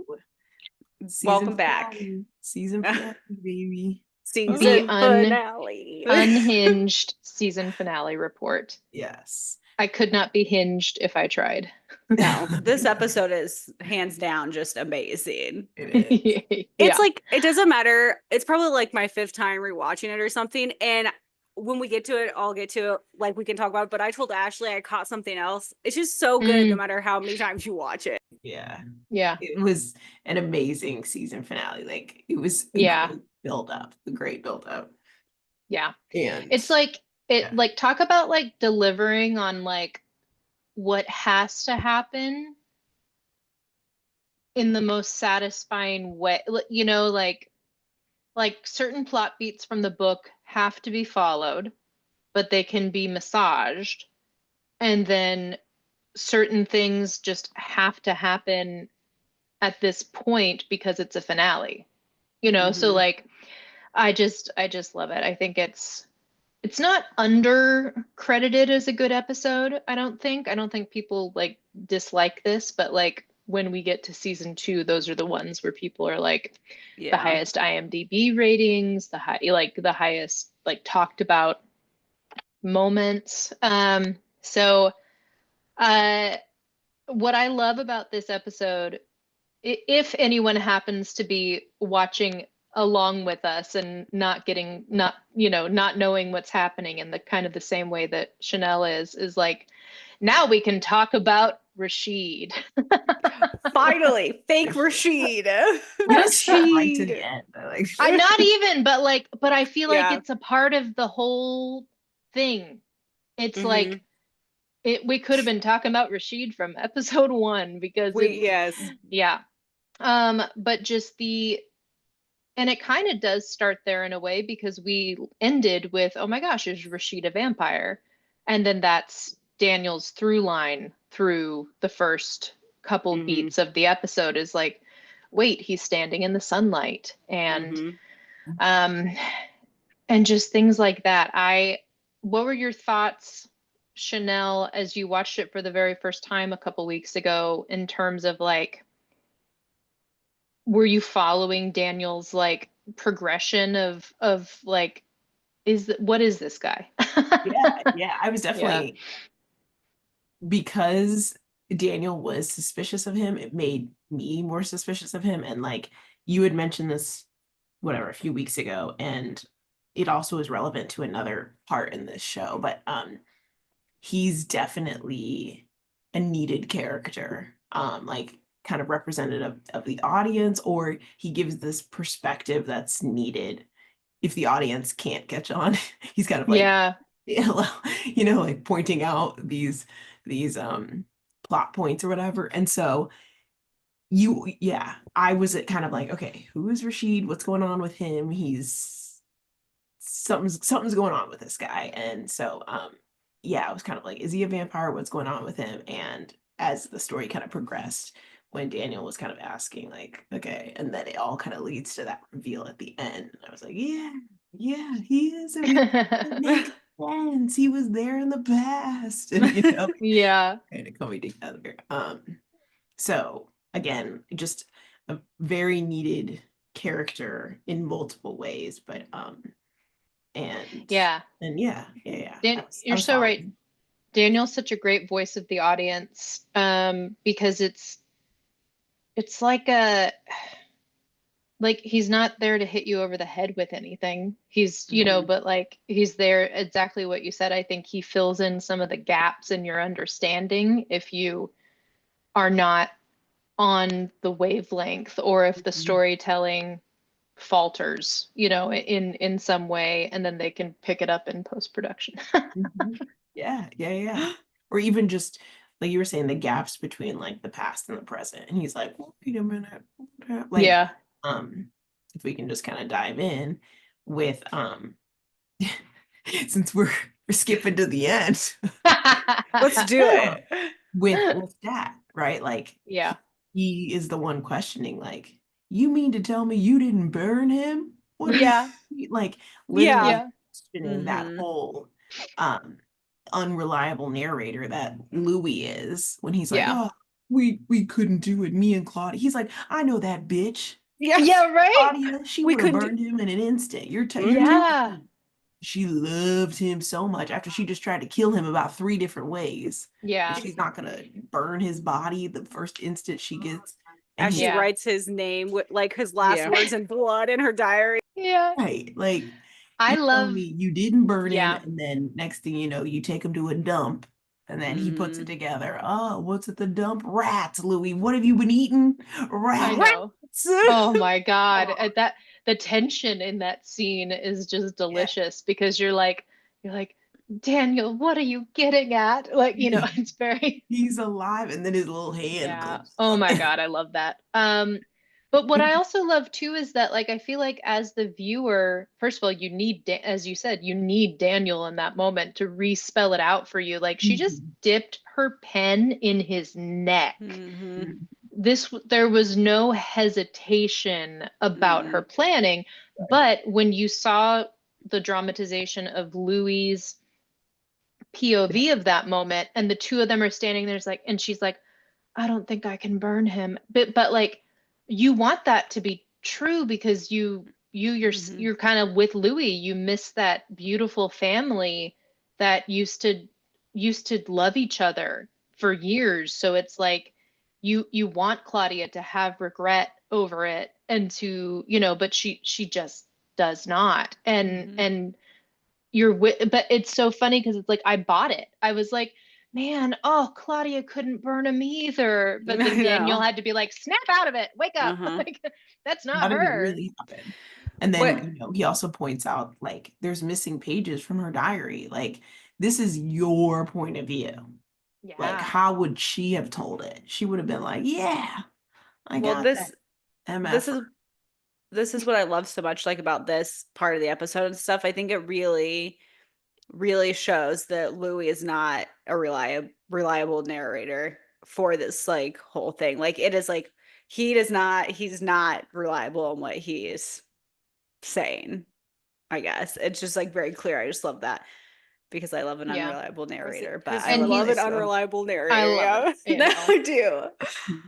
Welcome Season back. finale. Season finale, baby. The Season finale. unhinged season finale report. Yes. I could not be hinged if I tried. No, this episode is hands down just amazing. It is. It's like, it doesn't matter. It's probably like my fifth time rewatching it or something. And when we get to it, I'll get to it. Like, we can talk about it. But I told Ashley I caught something else. It's just so good no matter how many times you watch it. Yeah. Yeah. It was an amazing season finale. Like, it was a great build up. A great build up. Yeah. And it's like like talk about like delivering on like what has to happen in the most satisfying way. You know, like certain plot beats from the book have to be followed, but they can be massaged. And then certain things just have to happen at this point because it's a finale. You know, so like I just love it. I think it's not under credited as a good episode, I don't think. I don't think people like dislike this, but like when we get to season 2, those are the ones where people are like the highest IMDb ratings, the highest like talked about moments. So what I love about this episode, if anyone happens to be watching along with us and not knowing what's happening in the kind of the same way that Chanel is like, now we can talk about Rashid. Finally, fake Rashid. right to the end. I'm not even, but I feel like it's a part of the whole thing. It's like we could have been talking about Rashid from episode 1 because but just and it kind of does start there in a way because we ended with, oh my gosh, is Rashid a vampire? And then that's Daniel's through line through the first couple beats of the episode is like, wait, he's standing in the sunlight and just things like that. What were your thoughts, Chanel, as you watched it for the very first time a couple weeks ago, in terms of like, were you following Daniel's like progression of like, what is this guy? yeah, I was definitely because Daniel was suspicious of him, it made me more suspicious of him. And like you had mentioned this, whatever, a few weeks ago, and it also is relevant to another part in this show, but he's definitely a needed character, like kind of representative of the audience, or he gives this perspective that's needed if the audience can't catch on. He's kind of like like pointing out these plot points or whatever. And so I was kind of like, okay, who is Rashid? What's going on with him? He's something's going on with this guy. And so I was kind of like, is he a vampire? What's going on with him? And as the story kind of progressed, when Daniel was kind of asking, like, okay, and then it all kind of leads to that reveal at the end. I was like, yeah, he is a it makes sense. He was there in the past. And kind of coming together. So again, just a very needed character in multiple ways, but you're so right. Daniel's such a great voice of the audience, because it's like he's not there to hit you over the head with anything. He's but like he's there exactly what you said. I think he fills in some of the gaps in your understanding if you are not on the wavelength, or if the storytelling falters, in some way, and then they can pick it up in post-production. Yeah. Or even just like you were saying, the gaps between like the past and the present. And he's like, wait a minute. Like, if we can just kind of dive in with since we're skipping to the end. Let's do it. With that, right? Like, he is the one questioning, like, you mean to tell me you didn't burn him? What like literally questioning that whole unreliable narrator that Louis is, when he's like, oh, we couldn't do it, me and Claudia. He's like, I know that bitch. Yeah. Yeah, right? Claudia, she We would have couldn't burned him in an instant. You're Yeah. she loved him so much after she just tried to kill him about 3 different ways. Yeah. She's not gonna burn his body the first instant she gets. And as he she Yeah. writes his name with like his last Yeah. words in blood in her diary. Yeah. right, like I you telling love, me you didn't burn him, yeah. and then next thing you know, you take him to a dump, and then he puts it Mhm. together. Oh, what's at the dump? Rats, Louis. What have you been eating? I Rats. know. Oh my God. That the tension in that scene is just Yeah. delicious because you're like, Daniel, what are you getting at? Like, you know, it's very, He's alive, and then his little hand yeah. goes Oh up. my God, I love that. But what I also love too is that like I feel like as the viewer, first of all, you need as you said, you need Daniel in that moment to respell it out for you. Like she just Mhm. dipped her pen in his neck. Mhm. There was no hesitation about her planning, but when you saw the dramatization of Louis's POV of that moment and the two of them are standing there, it's like, and she's like, I don't think I can burn him. But like you want that to be true because Mhm. you're kind of with Louis. You miss that beautiful family that used to love each other for years. So it's like you want Claudia to have regret over it and to, you know, but she just does not. Mhm. And but it's so funny because it's like I bought it. I was like, man, oh, Claudia couldn't burn him either. But I then Daniel know. had to be like, snap out of it, wake up. Uh-huh. Like that's How not did it her. really happen? And What? then, he also points out like there's missing pages from her diary. Like, this is your point of view. Like, Yeah. how would she have told it? She would have been like, yeah, I Well, got that this MF. is this is what I love so much like about this part of the episode and stuff. I think it really shows that Louis is not a reliable narrator for this like whole thing. Like it is like he's not reliable in what he's saying, I guess. It's just like very clear. I just love that because I love an Yeah. unreliable narrator, but 'Cause I And love an he's, unreliable I narrator. love it, Yeah. you No, know. I do.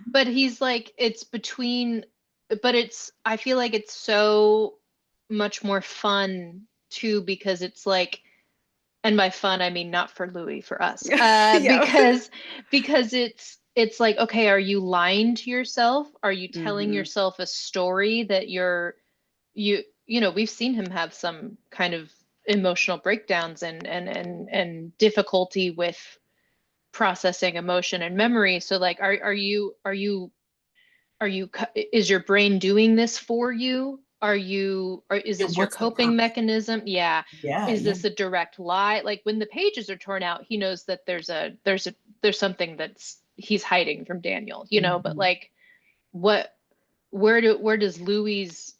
But he's like, it's between, but I feel like it's so much more fun too, because it's like, and by fun I mean not for Louis, for us, Yeah. because it's like, okay, are you lying to yourself? Are you telling Hmm. yourself a story that you know, we've seen him have some kind of emotional breakdowns and difficulty with processing emotion and memory. So like, is your brain doing this for you? Is Yeah, this your what's the coping purpose? mechanism? Yeah. Yeah, Is yeah. this a direct lie? Like when the pages are torn out, he knows that there's something that's he's hiding from Daniel, you know, but Mhm. like what, where does Louis's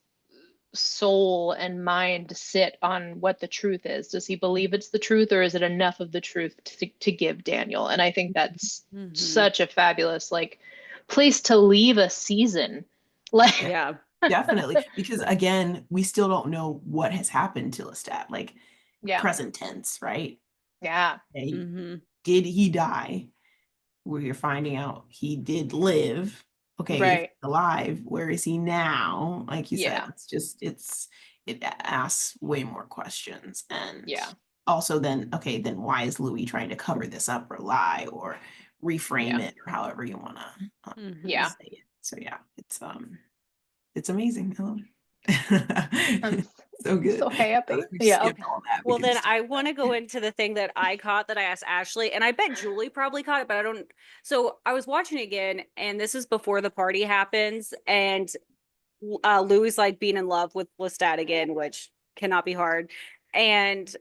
soul and mind sit on what the truth is? Does he believe it's the truth, or is it enough of the truth to give Daniel? And I think that's Hmm. such a fabulous like place to leave a season. Like, Yeah. Definitely. Because again, we still don't know what has happened to Lestat. Like, yeah, present tense, right? yeah, Okay, Hmm. did he die? We're finding out he did live. Okay, if he's right, alive, where is he now? Like you said, yeah, it asks way more questions. And yeah, also then, okay, then why is Louis trying to cover this up or lie or reframe yeah, it or however you want to Hmm. yeah. say it? So yeah, it's amazing. I love I'm it. So good. so happy. We Yeah, skipped okay. all that. We Well, can then just talk I about want to go into the thing that I caught that I asked Ashley, and I bet Julie probably caught it, but I don't. So I was watching it again, and this is before the party happens, and Louis like being in love with Lestat again, which cannot be hard. And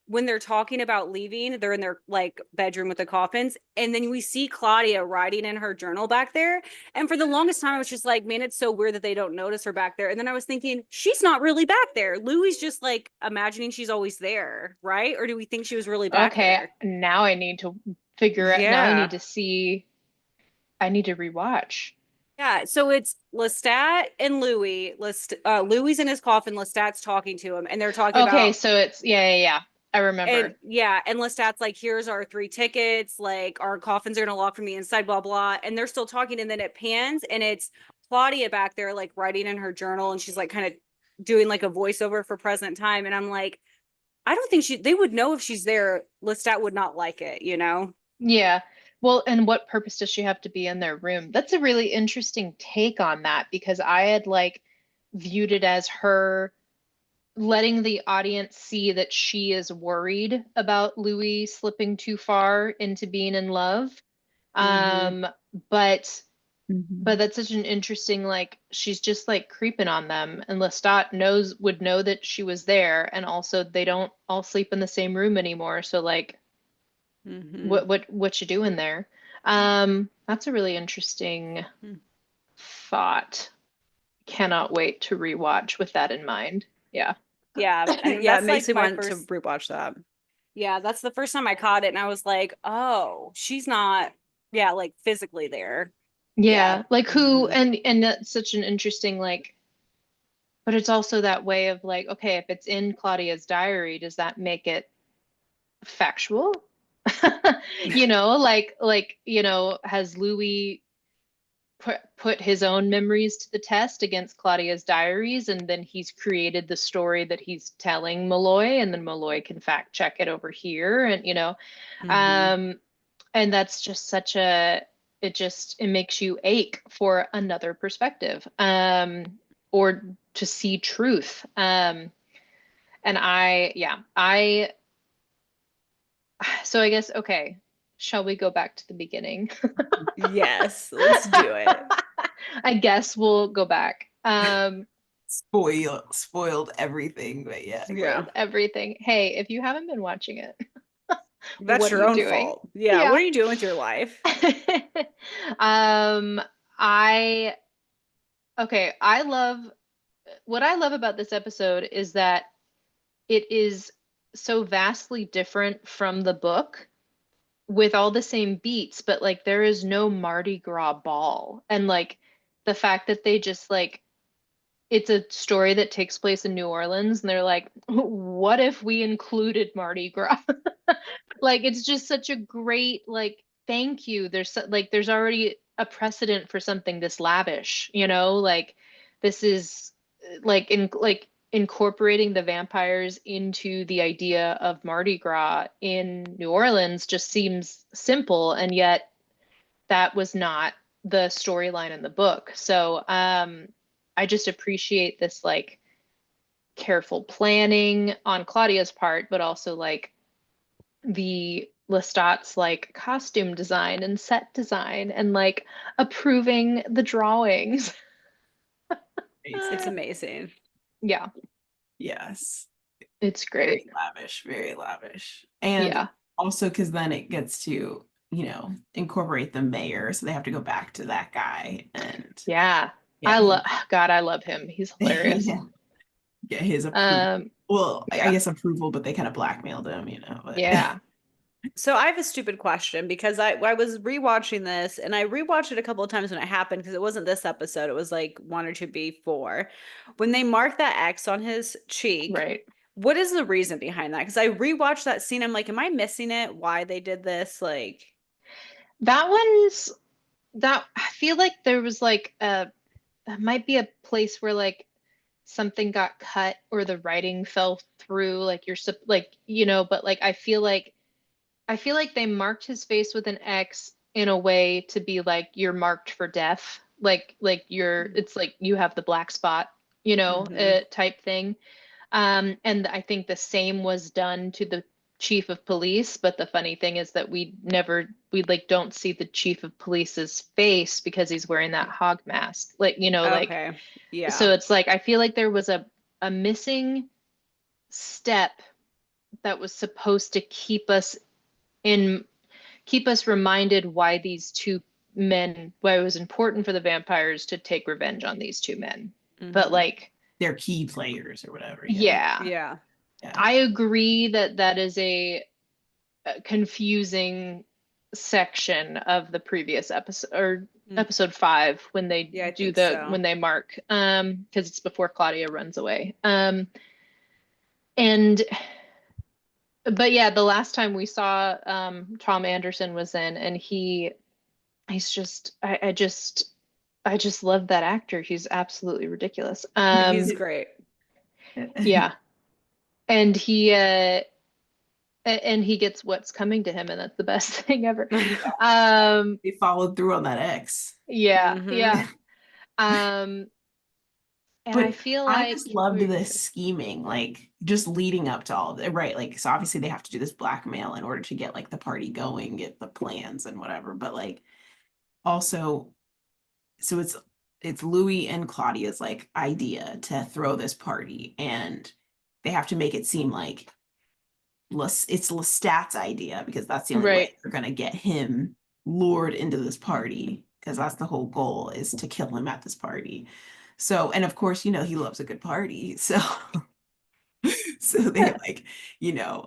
when they're talking about leaving, they're in their like bedroom with the coffins, and then we see Claudia writing in her journal back there. And for the longest time, I was just like, man, it's so weird that they don't notice her back there. And then I was thinking, she's not really back there. Louis just like imagining she's always there, right? Or do we think she was really back Okay, there? now I need to figure out, now I need Yeah. to see, I need to rewatch. Yeah, so it's Lestat and Louis. Louis in his coffin. Lestat's talking to him, and they're talking Okay, about so it's, yeah, yeah, yeah. I remember. And yeah, and Lestat's like, here's our 3 tickets, like our coffins are gonna lock from the inside, blah blah. And they're still talking, and then it pans, and it's Claudia back there like writing in her journal, and she's like kind of doing like a voiceover for present time. And I'm like, I don't think they would know if she's there. Lestat would not like it, you know? Yeah. Well, and what purpose does she have to be in their room? That's a really interesting take on that, because I had like viewed it as her letting the audience see that she is worried about Louis slipping too far into being in love. Mhm. But Mhm. that's such an interesting, like, she's just like creeping on them, and Lestat would know that she was there, and also they don't all sleep in the same room anymore. So like, Mhm. what you doing there? That's a really interesting Hmm. thought. Cannot wait to rewatch with that in mind. Yeah. Yeah, and Yeah, it that's makes like me my want to first. rewatch that. Yeah, that's the first time I caught it, and I was like, oh, she's not, yeah, like physically there. Yeah. Yeah, like who, Mhm. and that's such an interesting, like, but it's also that way of like, okay, if it's in Claudia's diary, does that make it factual? Has Louis put his own memories to the test against Claudia's diaries, and then he's created the story that he's telling Malloy, and then Malloy can fact check it over here, and Mhm. um, and that's just it makes you ache for another perspective, or to see truth. And so I guess, okay, shall we go back to the beginning? Yes, let's do it. I guess we'll go back. Spoiled everything, but yeah. Yeah, Spoiled everything. Hey, if you haven't been watching it, that's what are your you own doing? fault. Yeah, what Yeah. are you doing with your life? um, I okay, what I love about this episode is that it is so vastly different from the book, with all the same beats, but like there is no Mardi Gras ball. And like the fact that they just like, it's a story that takes place in New Orleans, and they're like, what if we included Mardi Gras? Like, it's just such a great, like, thank you. There's already a precedent for something this lavish, like this is like incorporating the vampires into the idea of Mardi Gras in New Orleans just seems simple, and yet that was not the storyline in the book. So I just appreciate this like careful planning on Claudia's part, but also like the Lestat's like costume design and set design, and like approving the drawings. It's amazing. Yeah, Yes. it's Very great. lavish, very lavish. And Yeah. also because then it gets to, incorporate the mayor. So they have to go back to that guy and Yeah. get I love him. He's hilarious. yeah, get his approval. Um, Well, I yeah. guess approval, but they kind of blackmailed him, but Yeah. So I have a stupid question, because I was rewatching this, and I rewatched it a couple of times when it happened, because it wasn't this episode, it was like one or two before. When they marked that X on his cheek, Right. what is the reason behind that? Because I rewatched that scene, I'm like, am I missing it? Why they did this? Like, That one's that I feel like there was like that might be a place where like something got cut or the writing fell through, like like, but like I feel like they marked his face with an X in a way to be like, you're marked for death. Like it's like you have the black spot, mhm. type thing. And I think the same was done to the chief of police. But the funny thing is that we like don't see the chief of police's face because he's wearing that hog mask. Like, like, Okay. Yeah. so it's like, I feel like there was a missing step that was supposed to in keep us reminded why why it was important for the vampires to take revenge on these two men. But Mhm. like, they're key players or whatever. Yeah. yeah, Yeah. Yeah. I agree that is a confusing section of the previous episode, or Mm. episode 5, when they Yeah, I think so. when they mark, because it's before Claudia runs away. And But yeah, the last time we saw Tom Anderson was in, and he's just I just love that actor. He's absolutely ridiculous. He's great. Yeah. And and he gets what's coming to him, and that's the best thing ever. They followed through on that X. Yeah, Mhm. yeah. And But I feel I like just loved this scheming, like just leading up to all of it, right? Like, so obviously they have to do this blackmail in order to get like the party going, get the plans and whatever. But like also, so it's Louis and Claudia's like idea to throw this party, and they have to make it seem like it's Lestat's idea because that's the only way right. they're gonna get him lured into this party because that's the whole goal is to kill him at this party. So, and of course, he loves a good party. So, so they like, you know,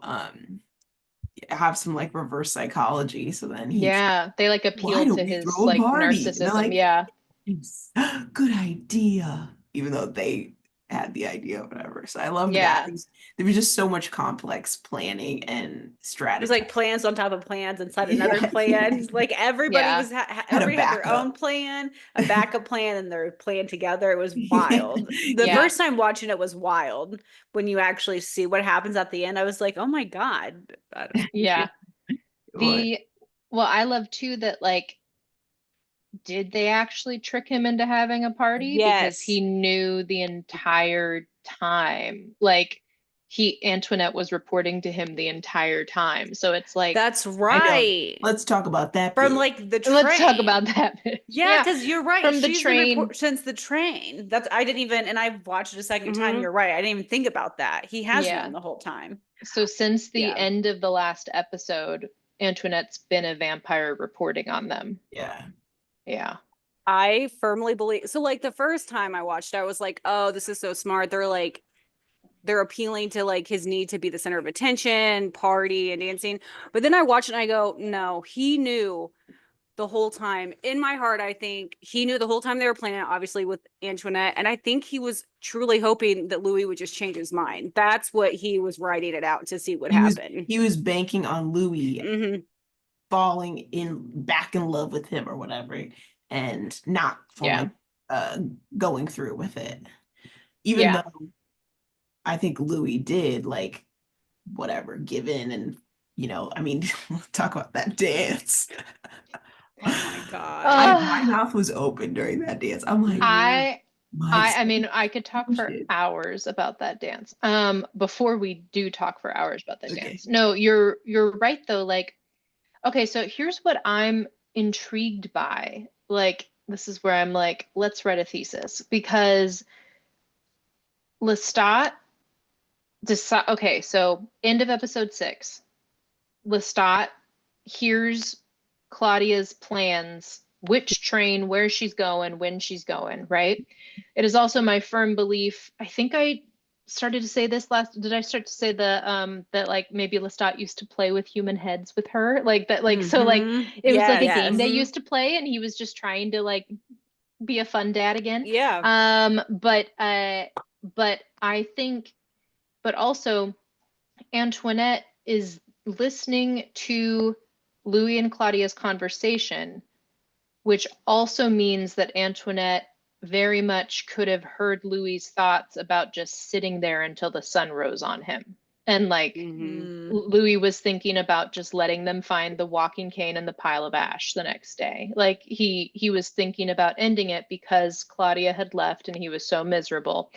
have some like reverse psychology. So then he's, Yeah, they like why appeal don't to we his throw a like party? And they're narcissism. like, Yeah. it's good idea, even though they had the idea, whatever. So I loved that. Yeah. There was just so much complex planning and It strategy. was like plans on top of plans inside Yeah, another plan. yeah. Like everybody Yeah. was Had a everybody had their backup. own plan, a backup plan, and their plan together. It was wild. The Yeah. first time watching it was wild. When you actually see what happens at the end, I was like, "Oh my God." Yeah. What? Well, I love too that like did they actually trick him into having a party because Yes. he knew the entire time, like Antoinette was reporting to him the entire time, so it's like That's I know. right. Let's talk about that From bit. like the let's talk about train. that bitch. Yeah, Yeah, because you're right. from the She's been train. report since the train. That's I didn't even, and I've watched it a second time. Mhm. You're right. I didn't even think about that. He has Yeah, known the whole time. so since the Yeah. end of the last episode, Antoinette's been a vampire reporting on them. Yeah. Yeah. I firmly believe so. Like the first time I watched, I was like, "Oh, this is so smart." They're appealing to like his need to be the center of attention, party and dancing. But then I watch it and I go, "No, he knew the whole time." In my heart, I think he knew the whole time they were playing it, obviously with Antoinette, and I think he was truly hoping that Louis would just change his mind. That's what he was writing it out to see what happened. He was banking on Louis Hmm. falling in back in love with him or whatever and not Yeah. falling going through with it. Even Yeah. though I think Louis did like whatever give in and I mean talk about that dance. Oh my God. My mouth was open during that dance. I'm like, I mean, I could talk for shit. hours about that dance. Before we do talk for hours about that Okay. dance. No, you're right though. Like, okay, so here's what I'm intrigued by. Like, this is where I'm like, let's write a thesis because Lestat decide. Okay, so end of episode 6, Lestat hears Claudia's plans, which train, where she's going, when she's going, right? It is also my firm belief. I think I started to say this last, did I start to say that like maybe Lestat used to play with human heads with her? Like that, like so like Mhm. it was like a Yes. game they Mhm. used to play and he was just trying to like be a fun dad again. Yeah. But I think but also Antoinette is listening to Louis and Claudia's conversation, which also means that Antoinette very much could have heard Louis's thoughts about just sitting there until the sun rose on him. And like Mhm. Louis was thinking about just letting them find the walking cane and the pile of ash the next day. Like he was thinking about ending it because Claudia had left and he was so miserable.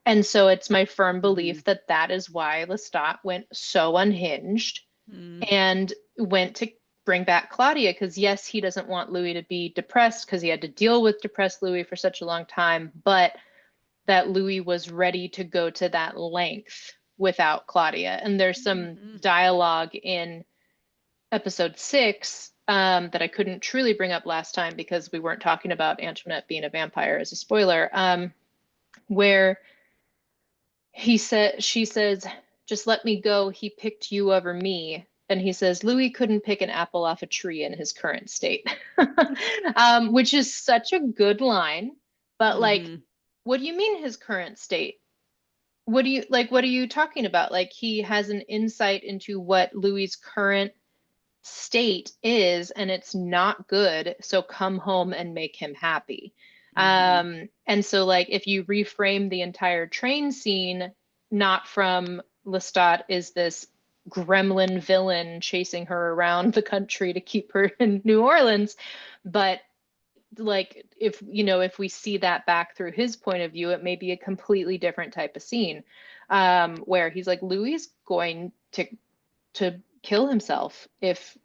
And so it's my firm belief that that is why Lestat went so unhinged Mm. and went to bring back Claudia. Because yes, he doesn't want Louis to be depressed because he had to deal with depressed Louis for such a long time, but that Louis was ready to go to that length without Claudia. And there's some dialogue in episode 6 that I couldn't truly bring up last time because we weren't talking about Antoinette being a vampire as a spoiler, where she says, just let me go. He picked you over me. And he says, Louis couldn't pick an apple off a tree in his current state, which is such a good line. But like, what do you mean his current state? what are you talking about? Like, he has an insight into what Louis's current state is, and it's not good, so come home and make him happy. And so, like, if you reframe the entire train scene, not from Lestat is this gremlin villain chasing her around the country to keep her in New Orleans, but like, if we see that back through his point of view, it may be a completely different type of scene, where he's like, Louis is going to kill himself if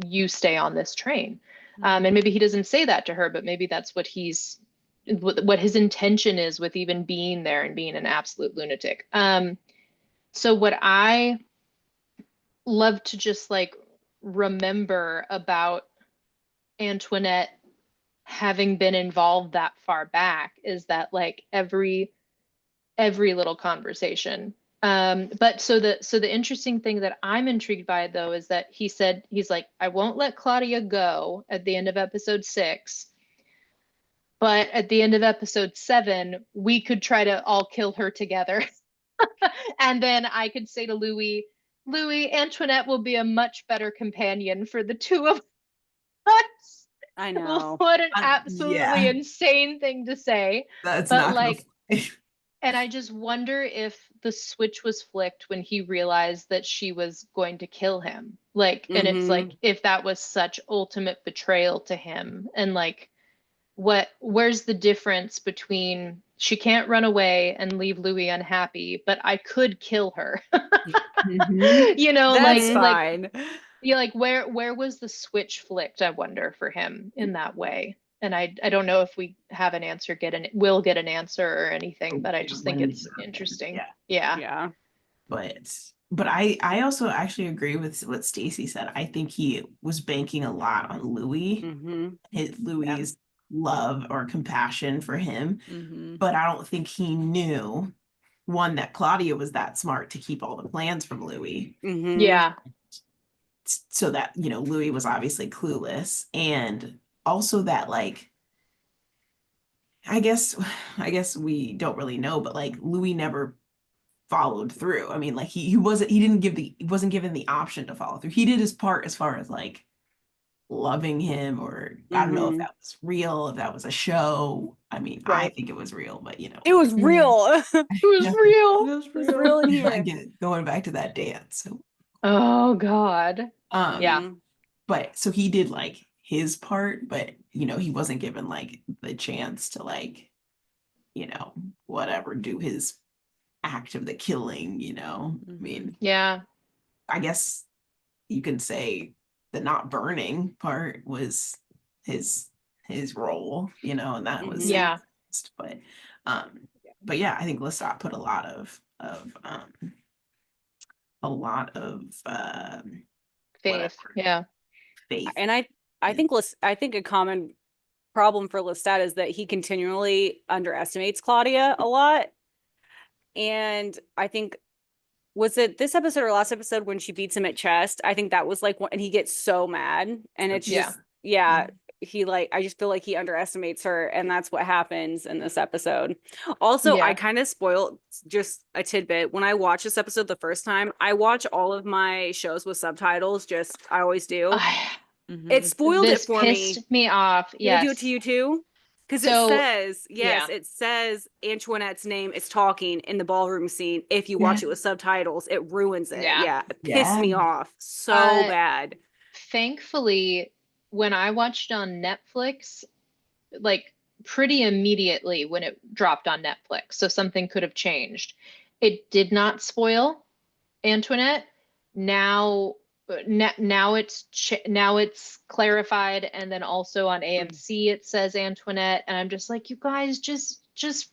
you stay on this train. And maybe he doesn't say that to her, but maybe that's what his intention is with even being there and being an absolute lunatic. So what I love to just like remember about Antoinette having been involved that far back is that, like, every little conversation. But so the interesting thing that I'm intrigued by, though, is that he's like, I won't let Claudia go at the end of episode 6, but at the end of episode 7, we could try to all kill her together. And then I could say to Louis, Antoinette will be a much better companion for the two of us. I know. What an absolutely insane thing to say. That's but not like, gonna fly. and I just wonder if the switch was flicked when he realized that she was going to kill him. Like, and it's like, if that was such ultimate betrayal to him, and like, where's the difference between she can't run away and leave Louis unhappy, but I could kill her. You know, That's like, fine. yeah, like, where was the switch flicked, I wonder, for him in that way. And I don't know if we have an answer, will get an answer or anything, but I just think it's interesting. Yeah. But I also actually agree with what Stacy said. I think he was banking a lot on Louis, Louis's love or compassion for him. But I don't think he knew, one, that Claudia was that smart to keep all the plans from Louis. Yeah. So that, Louis was obviously clueless, and also that, like, I guess we don't really know, but like, Louis never followed through. I mean, like, he wasn't given the option to follow through. He did his part as far as like loving him, or I don't know if that was real, if that was a show. I mean, I think it was real, but it was real. It was real. It was real in here. Again, going back to that dance. So, oh God. Yeah. But so he did like his part, but he wasn't given like the chance to, like, whatever, do his act of the killing. I mean, yeah, I guess you can say the not burning part was his role, and that was but yeah, I think Lestat put a lot of faith. Yeah. Faith. And I think a common problem for Lestat is that he continually underestimates Claudia a lot. And I think, was it this episode or last episode when she beats him at chest? I think that was like, and he gets so mad, and it's just, he, like, I just feel like he underestimates her, and that's what happens in this episode. Also, I kind of spoiled, just a tidbit, when I watched this episode the first time, I watch all of my shows with subtitles, I always do. It spoiled it for me. This pissed me off. Did it do it to you too? Because it says Antoinette's name is talking in the ballroom scene. If you watch it with subtitles, it ruins it. It pissed me off so bad. Thankfully, when I watched on Netflix, like, pretty immediately when it dropped on Netflix, so something could have changed. It did not spoil Antoinette. Now it's clarified, and then also on AMC it says Antoinette, and I'm just like, you guys, just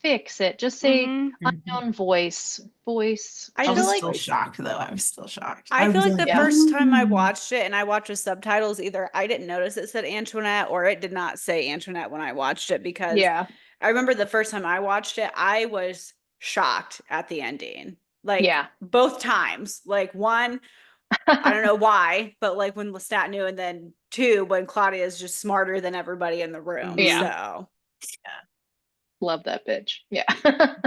fix it. Just say unknown voice. I was still shocked, though. I was still shocked. I feel like the first time I watched it, and I watched with subtitles, either I didn't notice it said Antoinette, or it did not say Antoinette when I watched it, because I remember the first time I watched it, I was shocked at the ending. Like, both times. Like, one, I don't know why, but like when Lestat knew, and then 2, when Claudia is just smarter than everybody in the room. So Love that bitch. Yeah.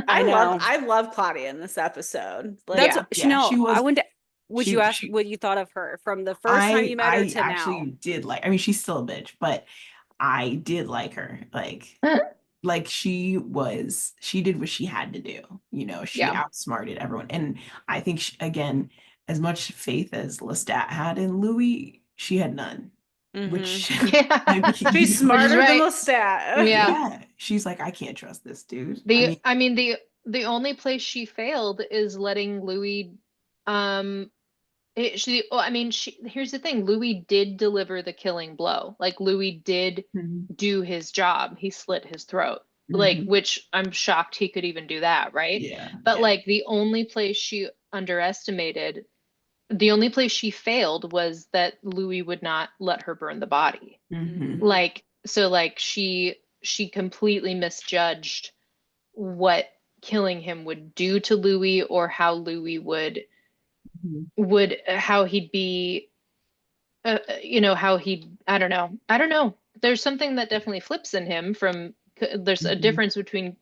I know. I love Claudia in this episode. Like, That's Yeah. Yeah, she was. I wouldn't. Would you ask She. what you thought of her from the first time you met her I to actually now? did like. I mean, she's still a bitch, but I did like her. Like she did what she had to do. You know, she Yeah. outsmarted everyone, and I think again, as much faith as Lestat had in Louis, she had none. Which Yeah. I mean, she's smarter than right. Lestat. Yeah. yeah, she's like, I can't trust this dude. I mean the only place she failed is letting Louis I mean here's the thing, Louis did deliver the killing blow. Like Louis did Mhm, do his job. He slit his throat. Like, mhm. which I'm shocked he could even do that, right? Yeah, But yeah. like the only place she underestimated, the only place she failed was that Louis would not let her burn the body. Mhm, Like, so like she completely misjudged what killing him would do to Louis, or how Louis mhm, how he'd be you know, how he, I don't know, there's something that definitely flips in him from, there's a mhm, difference between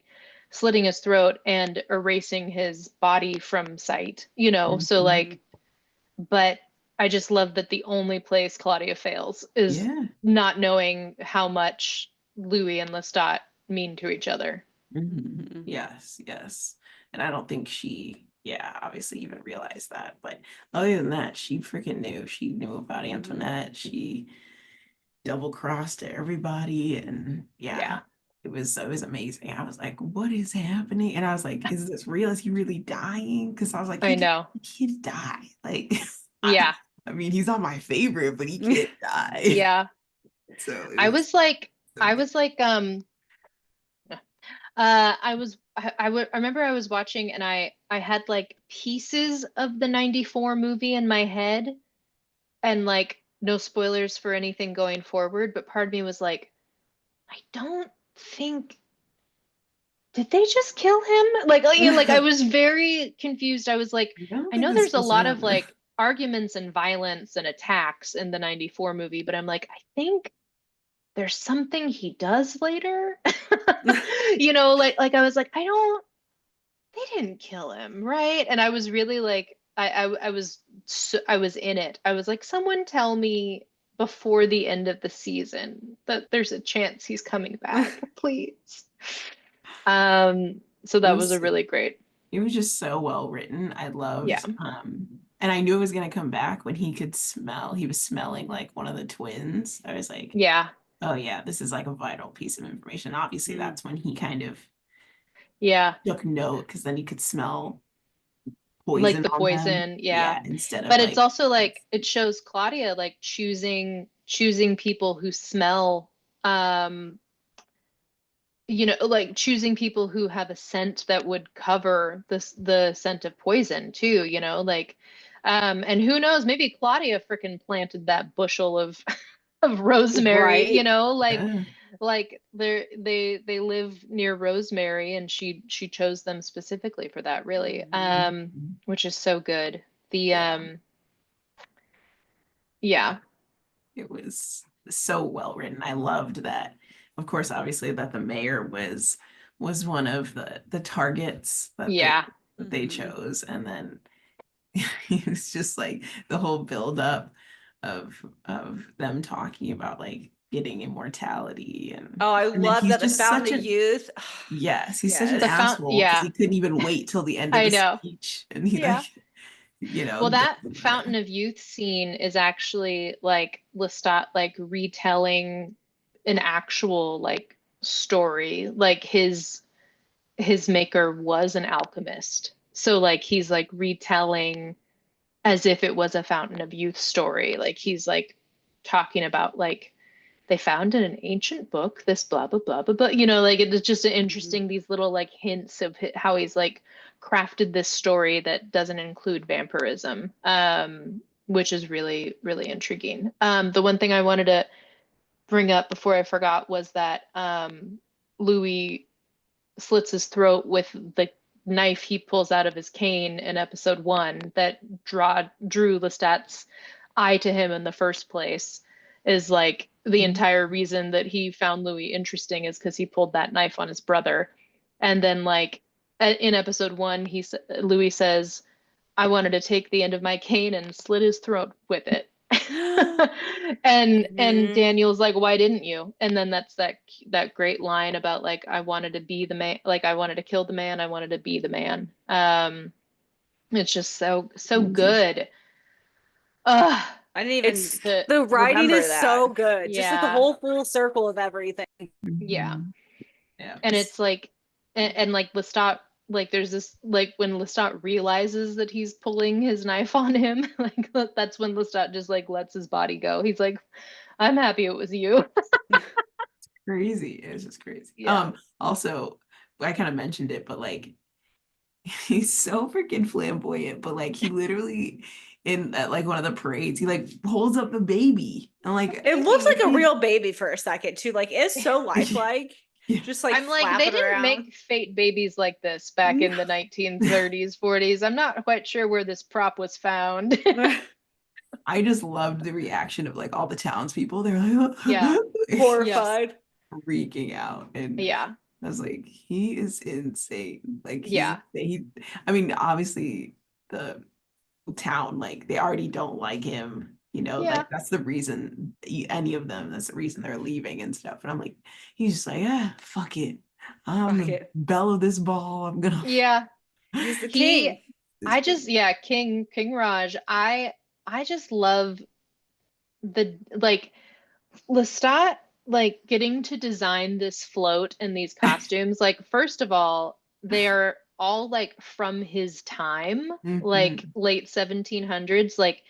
slitting his throat and erasing his body from sight, you know. So mhm. like, but I just love that the only place Claudia fails is Yeah. not knowing how much Louis and Lestat mean to each other. Mhm. Yes, yes. And I don't think she, yeah, obviously even realized that. But other than that, she freaking knew. She knew about Antoinette. She double crossed everybody. And Yeah. yeah, it was amazing. I was like, what is happening? And I was like, is this real? Is he really dying? Because I was like, I know. he can't die. Like, I, Yeah. I mean, he's not my favorite, but he can't die. Yeah. So it I was was like, so good. I remember I was watching and I had like pieces of the 94 movie in my head, and like no spoilers for anything going forward, but part of me was like, I don't think, did they just kill him? You know, like I was very confused. I was like, I don't I think know this there's a was lot of like arguments and violence and attacks in the 94 movie, but I'm like, I think there's something he does later. You know, like I was like, they didn't kill him, right? And I was really like, I was in it. I was like, someone tell me before the end of the season that there's a chance he's coming back, please. So it that was a was really great. it was just so well written. I Yeah. loved and I knew it was gonna come back when he was smelling like one of the twins. I was like, Yeah. oh yeah, this is like a vital piece of information. Obviously, Mm. that's when he kind of Yeah. took note because then he could smell Like poison the on them. poison. Yeah. Yeah, instead of But it's like also like it shows Claudia like choosing people who smell you know, like choosing people who have a scent that would cover the scent of poison too, you know, like and who knows, maybe Claudia freaking planted that bushel of of rosemary, you Right. know, yeah. like they live near rosemary, and she chose them specifically for that, really. Mhm. Which is so good. The Yeah, yeah. yeah. It was so well written. I loved that. Of course, obviously, that the mayor was one of the targets Yeah. that they chose, and then it was just like the whole build up of them talking about like getting immortality Oh, I and then love he's that the just Fountain such of a Youth. yes, he's such an The Yes. fount asshole because yeah, he couldn't even wait till the end of I the know. speech and he Yeah. like you know Well, goes that in Fountain there. of Youth scene is actually like Lestat like retelling an actual like story. Like his maker was an alchemist. So like he's like retelling as if it was a Fountain of Youth story. Like he's like talking about like they found in an ancient book this blah blah blah blah blah. You know, like it's just Mhm. interesting, these little like hints of how he's like crafted this story that doesn't include vampirism, which is really really intriguing. The one thing I wanted to bring up before I forgot was that Louis slits his throat with the knife he pulls out of his cane in episode 1 that drew Lestat's eye to him in the first place, is like the Mhm. entire reason that he found Louis interesting is because he pulled that knife on his brother. And then like in episode 1, Louis says, I wanted to take the end of my cane and slit his throat with it. And Mhm. Daniel's like, why didn't you? And then that's that great line about like, I wanted to be the man, like I wanted to kill the man, I wanted to be the man. It's just so Crazy. good. Ugh, I didn't even It's to the writing remember is so that. good. Just like the yeah, whole full circle of everything. yeah. Mhm. Yeah. And it's like and like Lestat, like there's this like when Lestat realizes that he's pulling his knife on him, like that's when Lestat just like lets his body go. He's like, I'm happy it was you. Crazy. It's just crazy. Yeah. Also, I kind of mentioned it, but like he's so freaking flamboyant, but like he literally in like one of the parades, he like holds up the baby and like It looks like a he- real baby for a second too. Like it's so lifelike. yeah. Just like I'm like, they flapping didn't around. make fake babies like this back in the 1930s, 40s. I'm not quite sure where this prop was found. I just loved the reaction of like all the townspeople. They're like Yeah. Horrified. freaking out. And Yeah. I was like, he is insane. Like Yeah. I mean, obviously the town, like they already don't like him, Yeah. like that's the reason any of them, that's the reason they're leaving and stuff. And I'm like, he's just like, yeah, fuck it. I'm Fuck gonna it. bellow this ball. I'm gonna Yeah. He's the He king. I just yeah, King Raj. I just love the like Lestat like getting to design this float and these costumes. Like first of all, they're all like from his time, like Mhm. late 1700s. Like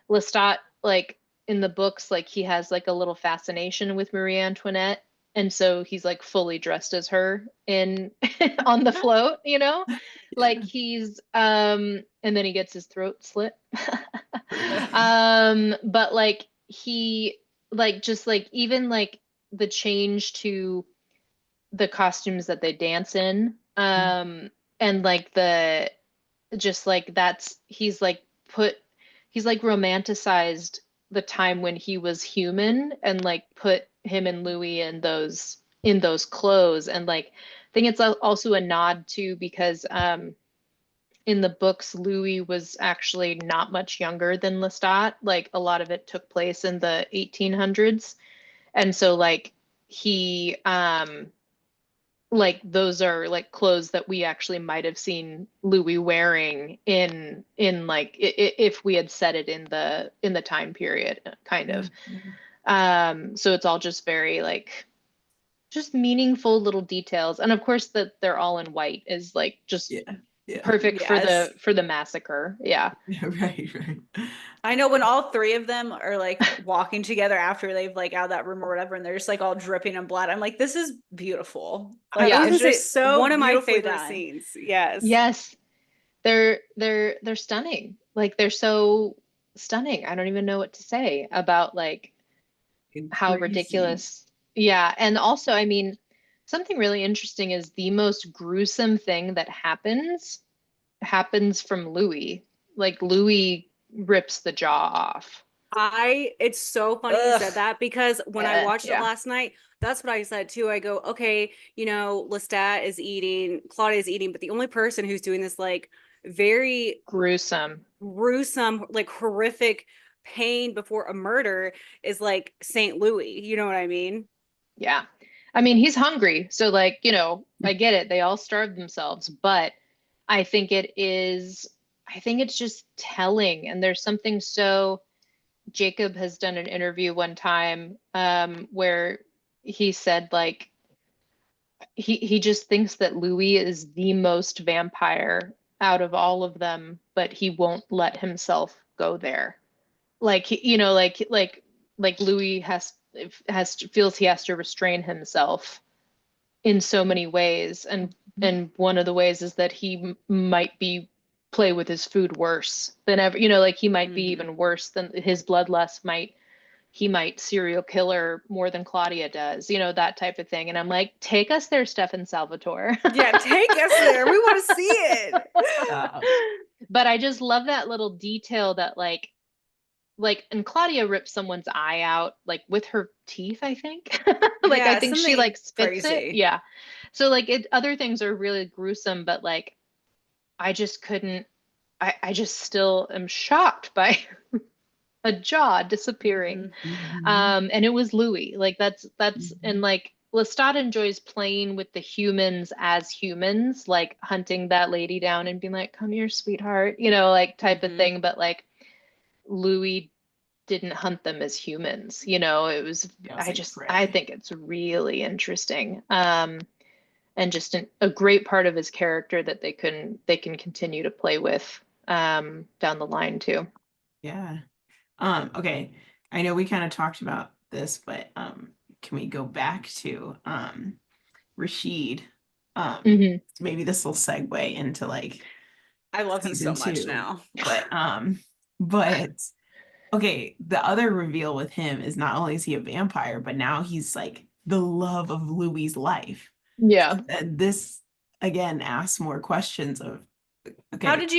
Lestat, like in the books, like he has like a little fascination with Marie Antoinette. And so he's like fully dressed as her in on the float, you know? Like Yeah. he's and then he gets his throat slit. Crazy. But like he like just like even like the change to the costumes that they dance in, and like the just like that's he's like romanticized the time when he was human and like put him and Louis in those clothes. And like I think it's also a nod to because in the books Louis was actually not much younger than Lestat. Like a lot of it took place in the 1800s. And so like he like those are like clothes that we actually might have seen Louis wearing in like if we had set it in the time period kind Yeah. of. So it's all just very like just meaningful little details. And of course that they're all in white is like just Yeah. Yeah. perfect Yes. for the massacre. Yeah. Yeah. Right. I know when all three of them are like walking together after they've like out of that room or whatever, and they're just like all dripping in blood. I'm like, this is beautiful. I Like Yeah. was it's gonna say just so one of my beautifully favorite done. scenes. Yes. Yes. They're stunning. Like they're so stunning. I don't even know what to say about like And how crazy. ridiculous. Yeah. And also, I mean, something really interesting is the most gruesome thing that happens from Louis. Like Louis rips the jaw off. It's so funny you Ugh. said that because when I watched it Yeah. last night, that's what I said too. I go, okay, Lestat is eating, Claudia is eating, but the only person who's doing this like very Gruesome. gruesome, like horrific pain before a murder is like St. Louis. You know what I mean? Yeah. I mean, he's hungry. So like, you know, I get it. They all starve themselves, but I think I think it's just telling. And there's something so Jacob has done an interview one time where he said like he just thinks that Louis is the most vampire out of all of them, but he won't let himself go there. Like you know, like Louis feels he has to restrain himself in so many ways, and one of the ways is that he might be play with his food worse than ever. You know, like he might be Mhm. even worse than his bloodlust might. He might serial killer more than Claudia does, you know, that type of thing. And I'm like, take us there, Stefan Salvatore. Yeah, take us there. We want to see it. Uh, But I just love that little detail that and Claudia rips someone's eye out like with her teeth, I think. Like I Yeah, think she something like spits it. crazy. Yeah. So like other things are really gruesome, but like I just couldn't. I just still am shocked by a jaw disappearing. Mhm. And it was Louis. Like and Mhm. like Lestat enjoys playing with the humans as humans, like hunting that lady down and being like, "Come here, sweetheart," like type of Mhm. thing. But like Louis didn't hunt them as humans. It was. Yeah, it's like I prey. think it's really interesting. And just a great part of his character that they can continue to play with down the line too. Yeah. Okay. I know we kind of talked about this, but can we go back to Rashid? Hmm. Maybe this will segue into like I love him season so much two. now. But okay, the other reveal with him is not only is he a vampire, but now he's like the love of Louis's life. Yeah. And this again asks more questions of How okay, did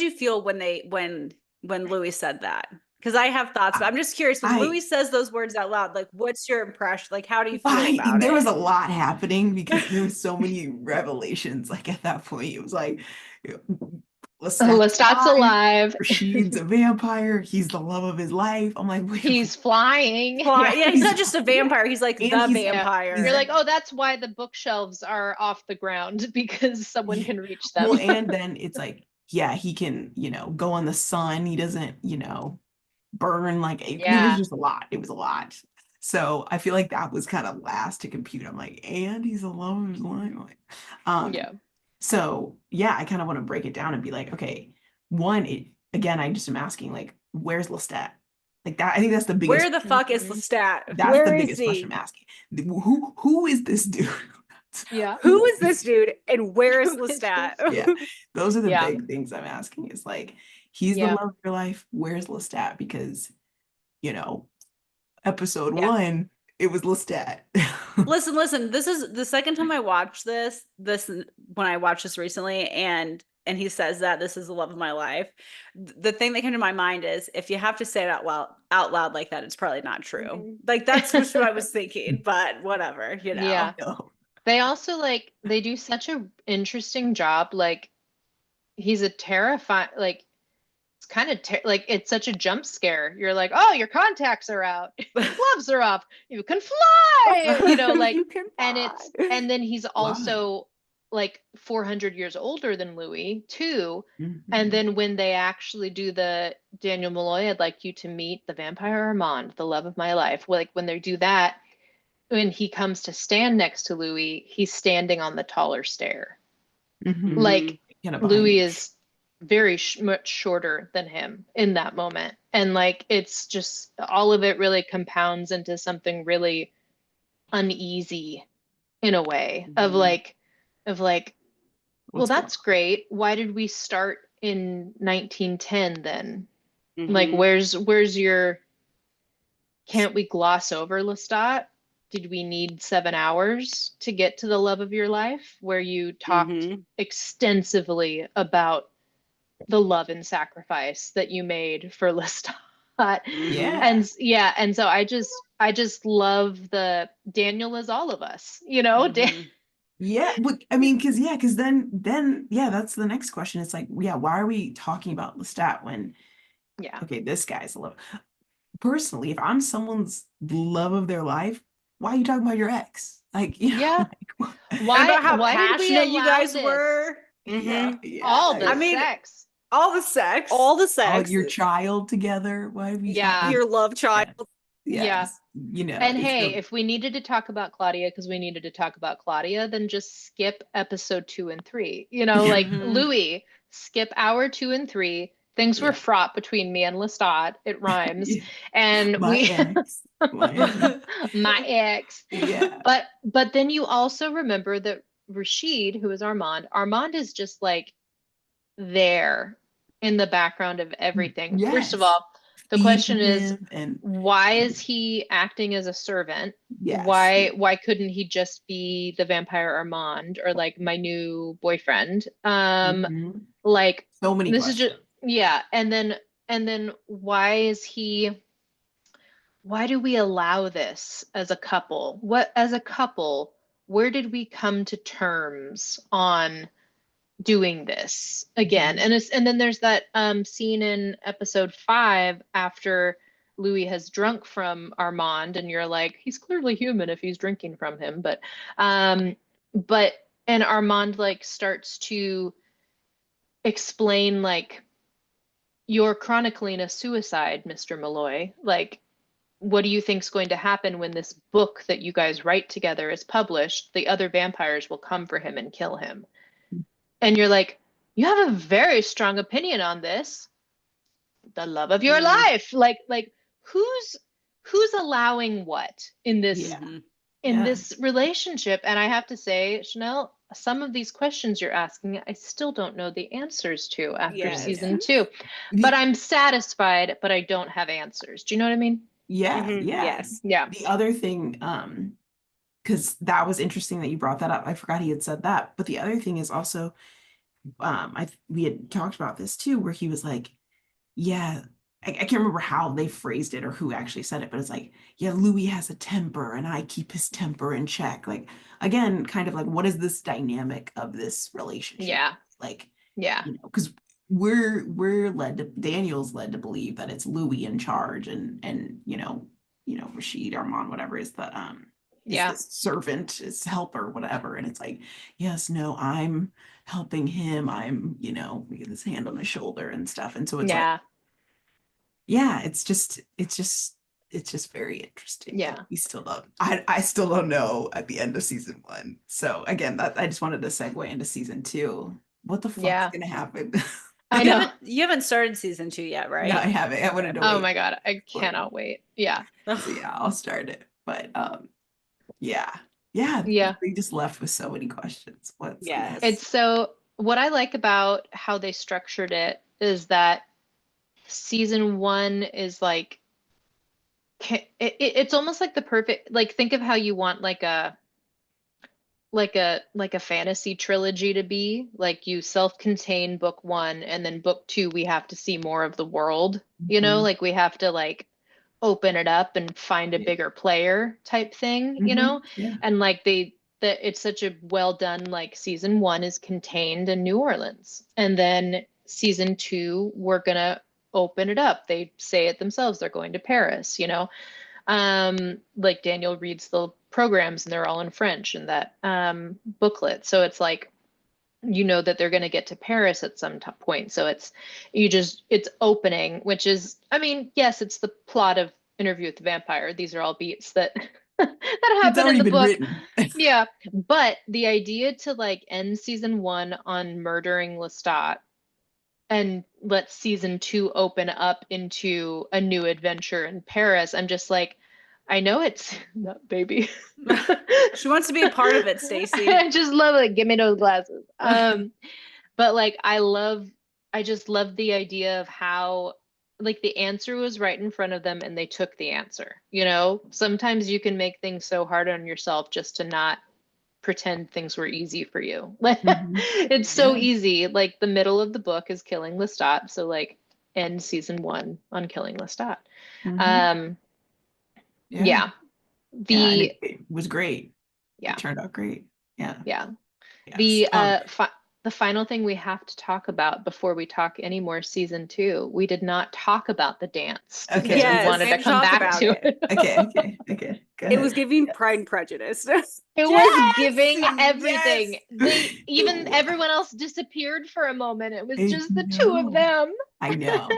you feel when Louis said that? Because I have thoughts, but I'm just curious when I Louis says those words out loud, like what's your impression? Like how do you feel about there was it? a lot happening because there was so many revelations. Like at that point, it was like Lestat's Lestat's alive, alive. Rashid's a vampire, he's the love of his life. I'm like, wait, He's flying. Fly, Yeah. yeah, he's not just a yeah. vampire, he's like And the Yeah. he's You're vampire. like, oh, that's why the bookshelves are off the ground because someone yeah. can reach Well, them. and then it's like, yeah, he can, go in the sun. He doesn't, burn like there was Yeah. just a lot. It was a lot. So I feel like that was kind of last to compute. I'm like, and he's a love of his life. Like, um, Yeah. so yeah, I kind of want to break it down and be like, okay, one, again, I just am asking, like, where's Lestat? Like that, I think that's the Where biggest the fuck is Mhm. Lestat? that's the Where is biggest question he? I'm asking. Who is this dude? Yeah. Who Who is is this dude and where is Who is Lestat? this? yeah, those are the Yeah. big things I'm asking. Is like, he's the Yeah. love of your life. Where's Lestat? Because, you know, episode Yeah. one, it was Lestat. Listen, this is the second time I watched this when I watched this recently, and he says that this is the love of my life. The thing that came to my mind is if you have to say it out loud like that, it's probably not true. Mhm. Like that's just what I was thinking, but whatever, Yeah. No. They also they do such a interesting job. Like he's a terrifying, like it's kind of like it's such a jump scare. You're like, oh, your contacts are out, your gloves are off, you can fly, like, You can fly. and then he's Why? also like 400 years older than Louis too. And Mhm. then when they actually do the Daniel Malloy, I'd like you to meet the vampire Armand, the love of my life. Like when they do that, when he comes to stand next to Louis, he's standing on the taller stair. Mhm. Like Kind of behind Louis him. is very much shorter than him in that moment. And like it's just all of it really compounds into something really uneasy in a way of Mhm. like, well, What's going that's great. Why did we start in 1910 then? Like Mhm. where's your, can't we gloss over Lestat? Did we need 7 hours to get to the love of your life, where you talked Mhm. extensively about the love and sacrifice that you made for Lestat? Mhm. Yeah. And so I just love the Daniel is all of us, Mhm. Yeah, but I mean, because then, yeah, that's the next question. It's like, yeah, why are we talking about Lestat when, Yeah. okay, this guy's love. Personally, if I'm someone's love of their life, why are you talking about your ex? Like, Yeah. like, And Why about how why did we passionate you allow guys this? were. yeah, Mhm. All yeah, the I mean, sex. all the sex, all your child together. Why are we Yeah. talking? your love child. Yeah, Yeah. yes, And it's hey, the if we needed to talk about Claudia because we needed to talk about Claudia, then just skip episode 2 and 3. yeah, Like Mhm. Louis, skip hour 2 and 3. Things were yeah, fraught between me and Lestat. It rhymes. yeah. And My we ex, my ex. my ex. Yeah. But then you also remember that Rashid, who is Armand is just like there in the background of everything. First of Yes. all, the Feeding question is, him and why is he acting as a servant? yes. Why couldn't he just be the vampire Armand or like my new boyfriend? Mhm. Like So many this is just, questions. yeah. And then why do we allow this as a couple? What, as a couple, where did we come to terms on doing this again? And then there's that scene in episode 5 after Louis has drunk from Armand, and you're like, he's clearly human if he's drinking from him, but and Armand like starts to explain like, you're chronicling a suicide, Mr. Malloy. Like, what do you think's going to happen when this book that you guys write together is published? The other vampires will come for him and kill him. And you're like, you have a very strong opinion on this. The love of your life. Like who's allowing what in this this relationship? And I have to say, Chanel, some of these questions you're asking, I still don't know the answers to after season 2. But I'm satisfied, but I don't have answers. Do you know what I mean? Yeah. Yes. Yeah. The other thing, because that was interesting that you brought that up. I forgot he had said that. But the other thing is also, we had talked about this too, where he was like, yeah, I can't remember how they phrased it or who actually said it, but it's like, yeah, Louis has a temper and I keep his temper in check. Like, again, kind of like, what is this dynamic of this relationship? Yeah. Like, yeah, you know, because Daniel's led to believe that it's Louis in charge, and Rashid, Armand, whatever, is the the servant, his helper, whatever. And it's like, yes, no, I'm helping him. I'm, we get this hand on his shoulder and stuff. And so it's like, it's just very interesting. Yeah. We still don't, I still don't know at the end of season 1. So again, I just wanted to segue into season 2. What the fuck's gonna happen? I know. You haven't started season 2 yet, right? No, I haven't. I wanted to Oh wait. my God. I cannot wait. Yeah. So yeah, I'll start it. But yeah. We just left with so many questions. What's next? It's so, what I like about how they structured it is that season 1 is like, it's almost like the perfect, like, think of how you want like a fantasy trilogy to be. Like, you self-contain book 1, and then book 2 we have to see more of the world, like we have to like open it up and find a bigger player type thing, and like it's such a well done, like season 1 is contained in New Orleans, and then season 2 we're gonna open it up. They say it themselves, they're going to Paris, like Daniel reads the programs and they're all in French in that booklet. So it's like, that they're going to get to Paris at some point. So it's opening, which is, I mean, yes, it's the plot of Interview with the Vampire. These are all beats that happen in the book. Yeah. But the idea to like end season 1 on murdering Lestat and let season 2 open up into a new adventure in Paris, I'm just like, I know it's not baby. She wants to be a part of it, Stacey. I just love it. Give me those glasses. But like, I just love the idea of how like the answer was right in front of them and they took the answer. Sometimes you can make things so hard on yourself just to not pretend things were easy for you. It's so easy. Like, the middle of the book is killing Lestat. So like, end season 1 on killing Lestat. It was great. Yeah. It turned out great. Yeah. Yes. The final thing we have to talk about before we talk any more season 2, we did not talk about the dance. Okay. We wanted to come back to it. Okay. Go ahead. It was giving Pride and Prejudice. It was giving everything. Everyone else disappeared for a moment. It was just the 2 of them. I know.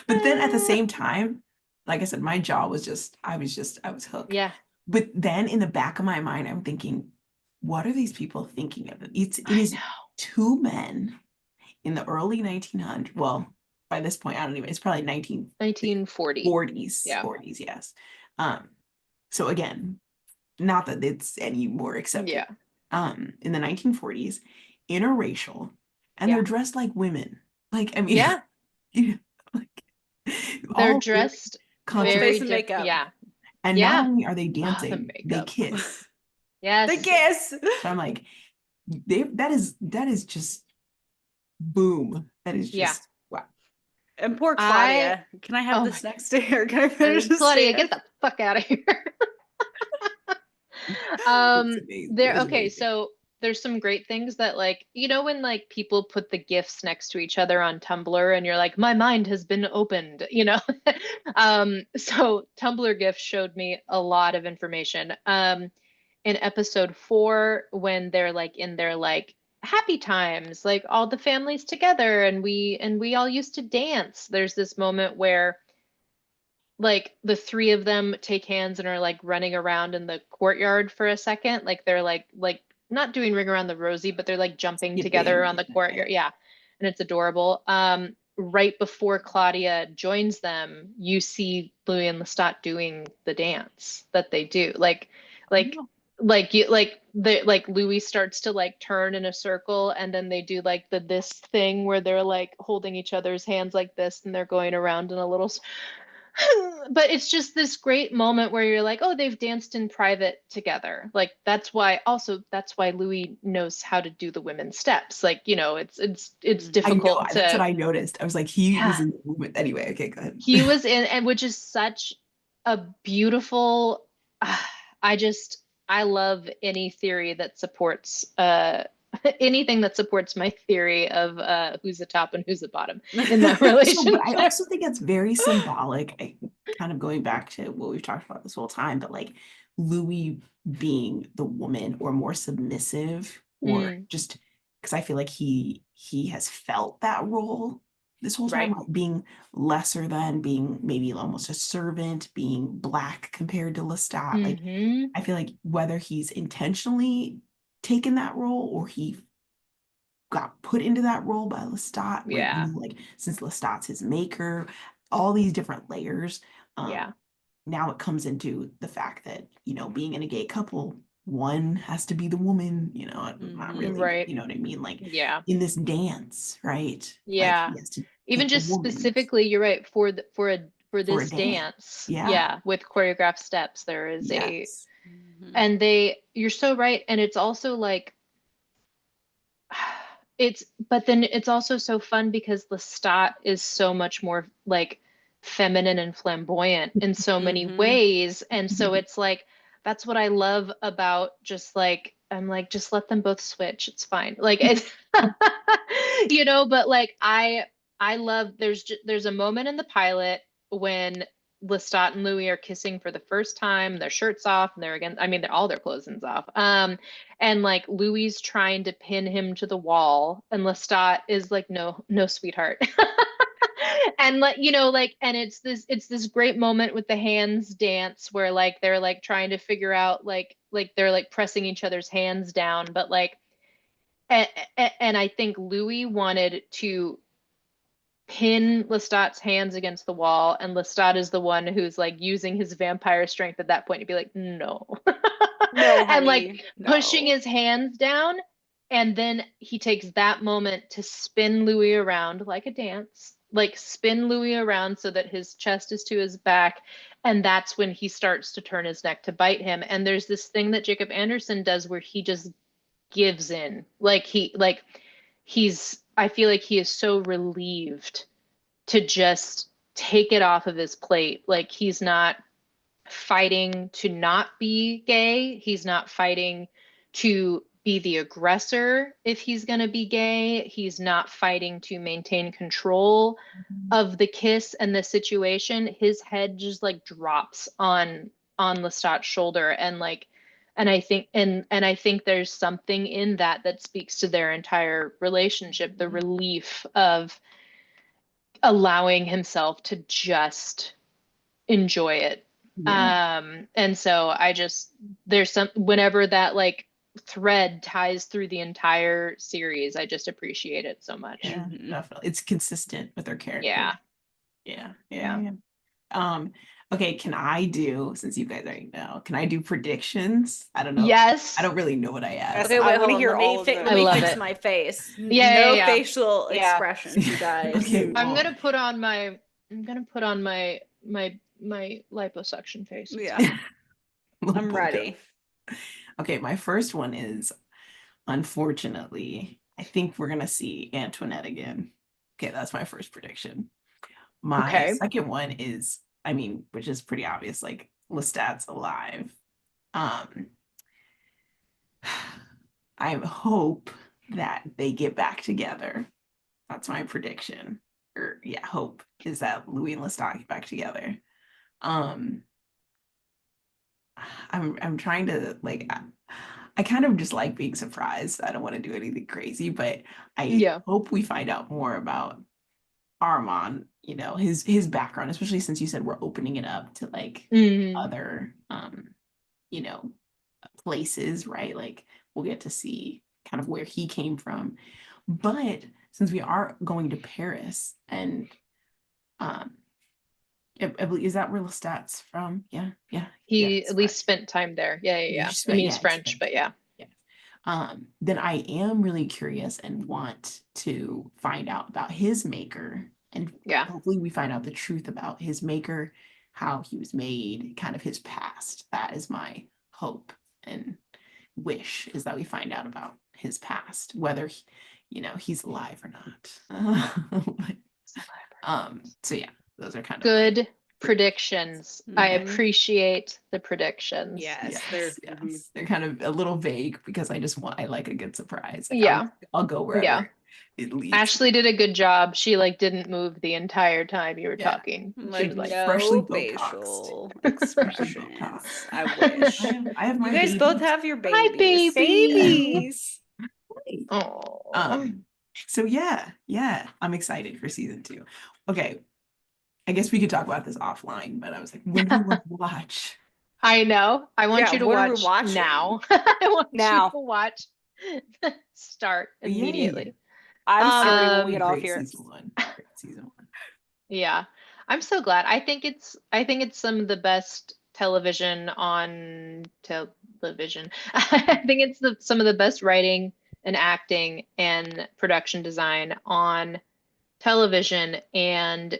But then at the same time, like I said, my jaw was I was hooked. Yeah. But then in the back of my mind, I'm thinking, what are these people thinking of? It is 2 men in the early 1900s. Well, by this point, I don't even, it's probably 1940s. 40s. Yeah. 40s, yes. So again, not that it's any more accepted. Yeah. In the 1940s, interracial, and they're dressed like women. Like, I mean, like, they're dressed very makeup. Yeah. And not only are they dancing, they kiss. Yes. They kiss. So I'm like, that is just boom. That is just wow. And poor Claudia. Can I have this next to her? Can I finish this? Claudia, get the fuck out of here. amazing. It was Okay, amazing. so there's some great things that like, when like people put the gifs next to each other on Tumblr and you're like, my mind has been opened, so Tumblr gifs showed me a lot of information. In episode 4, when they're like in their like happy times, like all the families together and we all used to dance. There's this moment where like the three of them take hands and are like running around in the courtyard for a second. Like they're like not doing Ring Around the Rosie, but they're like jumping together Skipping, around the courtyard. Yeah. And it's adorable. Right before Claudia joins them, you see Louis and Lestat doing the dance that they do. Like Oh. like Louis starts to like turn in a circle and then they do like this thing where they're like holding each other's hands like this and they're going around in a little but it's just this great moment where you're like, oh, they've danced in private together. Like that's why Louis knows how to do the women's steps. Like, it's I know, difficult that's what to, I noticed. I was like, he was yeah, in the movement. Anyway, okay, go ahead. he was in, and which is such a beautiful, I love any theory that supports, anything that supports my theory of who's the top and who's the bottom in that So, relationship. but I also think it's very symbolic. Kind of going back to what we've talked about this whole time, but like Louis being the woman or more submissive, or just because I feel like he has felt that role this whole time, Right. like being lesser than, being maybe almost a servant, being Black compared to Lestat. Like I feel like whether he's intentionally taken that role or he got put into that role by Lestat, where, Yeah. like since Lestat's his maker, all these different layers. Yeah. Now it comes into the fact that, being in a gay couple, one has to be the woman, not really, Right. you know what I mean? Like Yeah. in this dance, right? Yeah. Like he has to Even pick the just woman specifically, you're right, for for a this dance. dance. Yeah. With choreographed steps, there is Yes. and you're so right. And it's also like, but then it's also so fun because Lestat is so much more like feminine and flamboyant in so many ways. And so it's like, that's what I love about just like, I'm like, just let them both switch. It's fine. Like, it's, but like, I love, there's a moment in the pilot when Lestat and Louis are kissing for the first time, their shirts off, and they're all their clothing's off. And like Louis trying to pin him to the wall, and Lestat is like, no, no, sweetheart. And and it's this great moment with the hands dance where like they're like trying to figure out like they're like pressing each other's hands down, but like, and I think Louis wanted to pin Lestat's hands against the wall, and Lestat is the one who's like using his vampire strength at that point to be like, no. No, And like honey, pushing no. his hands down, and then he takes that moment to spin Louis around like a dance, like spin Louis around so that his chest is to his back, and that's when he starts to turn his neck to bite him. And there's this thing that Jacob Anderson does where he just gives in, I feel like he is so relieved to just take it off of his plate. Like he's not fighting to not be gay. He's not fighting to be the aggressor if he's going to be gay. He's not fighting to maintain control of the kiss and the situation. His head just like drops on Lestat's shoulder, and like, and I think there's something in that speaks to their entire relationship, the relief of allowing himself to just enjoy it. Yeah. And so there's whenever that like thread ties through the entire series, I just appreciate it so much. Yeah, definitely. It's consistent with their character. Yeah. Yeah. Okay, since you guys already know, can I do predictions? I don't know. Yes. I don't really know what I asked. Okay, wait, I wanna hold on. hear Let me all of let them. me I love fix it. my face. Yeah, No yeah. facial Yeah. expressions, you guys. Okay, I'm well, gonna put on my liposuction face. Yeah, little I'm Botox. ready. Okay, my first one is, unfortunately, I think we're gonna see Antoinette again. Okay, that's my first prediction. My Okay. second one is, which is pretty obvious, like Lestat's alive. I hope that they get back together. That's my prediction. Or yeah, hope is that Louis and Lestat get back together. Um, I'm trying to like I kind of just like being surprised. I don't want to do anything crazy, but I Yeah. hope we find out more about Armand, his background, especially since you said we're opening it up to like Mhm. other you know, places, right? Like we'll get to see kind of where he came from. But since we are going to Paris and um I believe is that where Lestat's from? Yeah, yeah, yeah, He it's at least French. spent time there. Yeah, yeah, You yeah. just I mean, yeah, he's it's French, French. but yeah. Yeah. Then I am really curious and want to find out about his maker, and Yeah. hopefully we find out the truth about his maker, how he was made, kind of his past. That is my hope and wish, is that we find out about his past, whether he's alive or not. So yeah, those are kind of like Good predictions. I Mhm. appreciate the predictions. Yes, yes, yes. They're kind of a little vague because I like a good surprise. Like Yeah. I'll go wherever Yeah. it leads. Ashley did a good job. She like didn't move the entire time you were Yeah. talking. She like was like, freshly no Botoxed. facial Freshly expressions. Botoxed. I wish. I have my You guys both babies. have your "Hi, babies. baby." Babies. Oh. So yeah, I'm excited for season 2. Okay, I guess we could talk about this offline, but I was like, when do we want to watch? I know. I want Yeah, you to what are we watch watching? now. I want you Now. to watch. Start Yay. immediately. I'm Siri when we Um, get off Great here. season 1. Great season 1. Yeah. I'm so glad. I think it's some of the best television on television. I think it's some of the best writing and acting and production design on television, and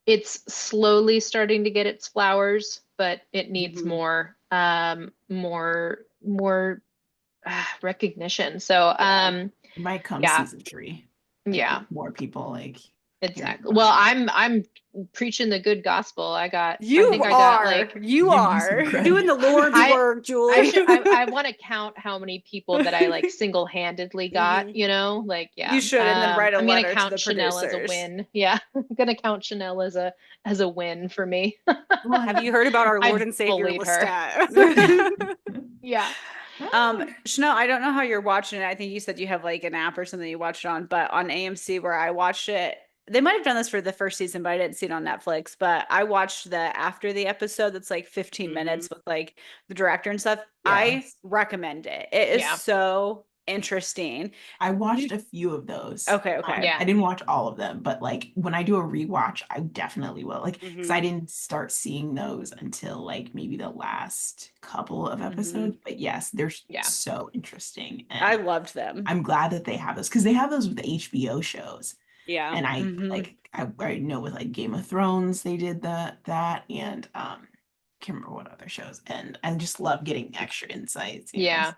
it's slowly starting to get its flowers, but it needs Mhm. more recognition. So It might come yeah. season 3. Like, Yeah. more people like hearing Exactly. about Well, it. I'm preaching the good gospel. I You think I got are. like You Give you some are credit. doing the Lord's I- work, Julie. I want to count how many people that I like single-handedly got, Mhm. like, yeah. You should, and then write a I'm gonna letter to count the Chanel as a producers. win. Yeah. I'm gonna count Chanel as a win for me. Well, Have you heard about our Lord I and Savior bullied her. Lestat? Yeah. Chanel, I don't know how you're watching it. I think you said you have like an app or something you watched it on, but on AMC where I watched it, they might have done this for the first season, but I didn't see it on Netflix. But I watched the after the episode that's like 15 minutes with like the director and stuff. I Yes. recommend it. It is Yeah. so interesting. I watched a few of those. Okay. Yeah. I didn't watch all of them, but like when I do a rewatch, I definitely will. Like, because I didn't start seeing those until like maybe the last couple of episodes. But yes, they're so interesting. And I loved them. I'm glad that they have those, because they have those with the HBO shows. Yeah. And I know with like Game of Thrones they did that, and can't remember what other shows. And I just love getting extra insights. Yeah.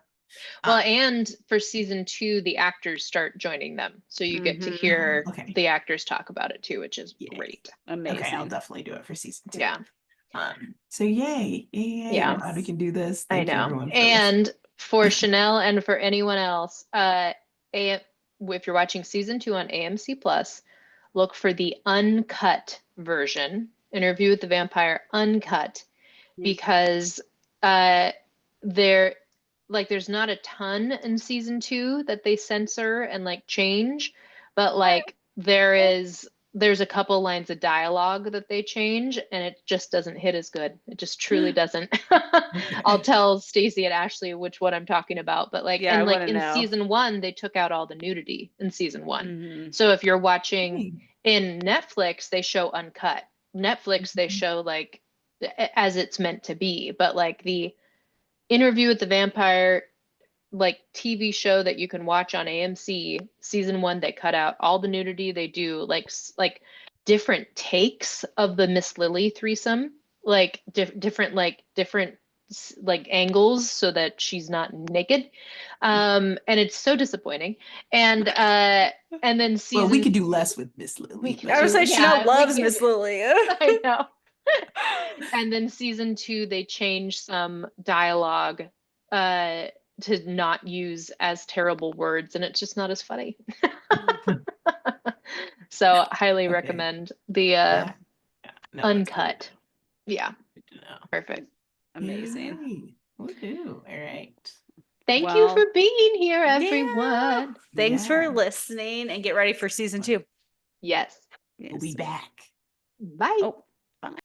Well, and for season 2, the actors start joining them. So you get to hear the actors talk about it too, which is great. Amazing. Okay, I'll definitely do it for season 2. Yeah. So yay. Yeah. I'm glad we can do this. I Thank you know. everyone for And for Chanel and for anyone else, if you're watching season 2 on AMC Plus, look for the uncut version, Interview with the Vampire uncut, because there's not a ton in season 2 that they censor and like change, but like there's a couple lines of dialogue that they change, and it just doesn't hit as good. It just truly doesn't. I'll tell Stacey and Ashley which one I'm talking about, but like, Yeah, and I like wanna in know. season 1, they took out all the nudity in season 1. So if you're watching in Netflix, they show uncut. Netflix, they show like as it's meant to be, but like the Interview with the Vampire like TV show that you can watch on AMC, season 1, they cut out all the nudity. They do like different takes of the Miss Lily threesome, like different angles so that she's not naked. And it's so disappointing. And then season, well, we could do less with Miss Lily. I was like, Chanel loves Miss Lily. I know. And then season 2, they changed some dialogue to not use as terrible words, and it's just not as funny. So highly Okay. recommend the Yeah. No, that's uncut. Yeah, good to know. perfect. Amazing. Yay. Woohoo. All right. Thank you Well, for being here, yeah. everyone. Thanks for Yeah. listening and get ready for season 2. Yes. We'll be Yes. back. Bye. Oh.